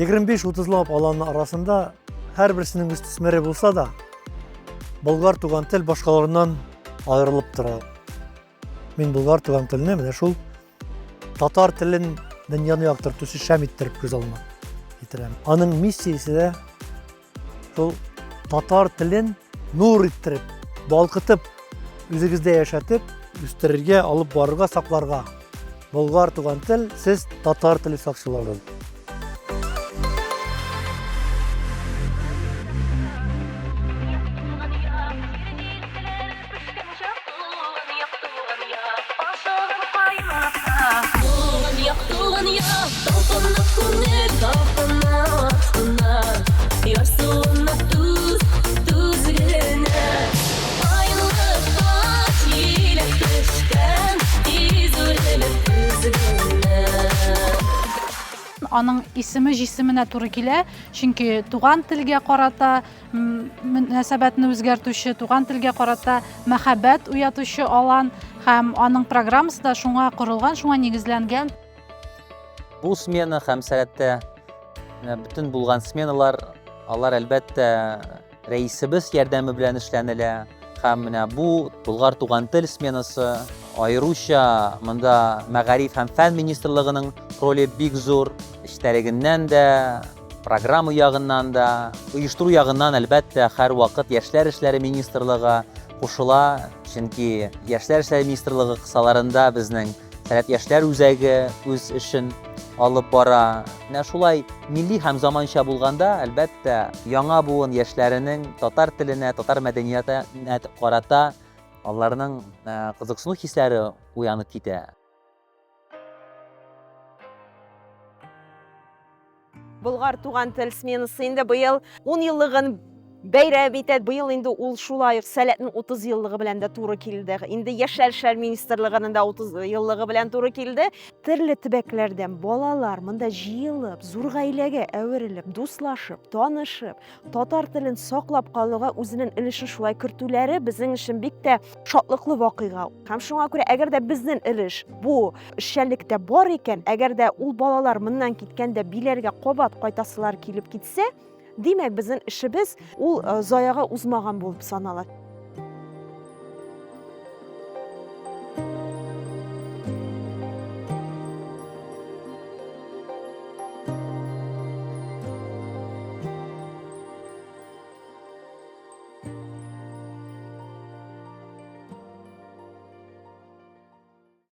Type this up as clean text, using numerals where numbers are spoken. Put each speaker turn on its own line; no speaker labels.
Егерме беш отызлап аланның арасында әрбірсінің үстісмері болса да, болгар туган тел башкаларынан айырылып тора. Мен болгар туган телене менә шул татар телен дөньяны яктыртучы шәм иттереп күз алдыма китерәм. Аның миссиясе дә шул татар телен нур иттереп, балкытып, үзегездә яшәтеп, үстерергә, алып барырга, сакларга. Болгар туган тел, сез татар теле сакчылары.
Аның исеме җисеменә туры килә, чөнки туган телгә карата мөнәсәбәтне үзгәртүче, туган телгә карата мәхәббәт уятучы алан һәм аның программасы да шуңа корылган, шуңа нигезләнгән.
Бу смена һәм сәләттә бүтән булган сменалар, алар әлбәттә рәисебез ярдәме белән эшләнелә. Һәм менә бу Болгар туган тел сменасы аеруча монда Мәгариф һәм фән министрлыгының роле бик зур. Эчтәлегеннән дә, программа ягыннан да, оештыру ягыннан әлбәттә һәр вакыт Яшьләр эшләре министрлыгы кушыла. Чөнки Яшьләр эшләре министрлыгы кысаларында безнең Сәләт яшьләр үзәге үз эшен алып бара. Менә шулай милли һәм заманча булганда, әлбәттә, яңа буын яшьләренең татар теленә, татар мәдәниятенә карата аларның кызыксыну хисләре уянып китә.
Болгар туган тел сменасы инде быел 10 еллыгын бәйрәм итәт. Быел инде ул шулай ук Сәләтнең 30 еллыгы белән дә туры килде. Инде Яшьләр эшләре министрлыгының да 30 еллыгы белән туры килде. Төрле төбәкләрдән балалар монда җыелып, зур гаиләгә әверелеп, дуслашып, танышып, татар телен саклап калуга үзенең өлешен шулай кертүләре безнең өчен бик тә шатлыклы вакыйга. Һәм шуңа күрә, әгәр дә безнең өлеш бу эшчәнлектә бар икән, әгәр дә ул балалар моннан киткәндә биләргә кабат кайтасылар килеп китсә, димәк, безнең эшебез ул заяга узмаган булып санала.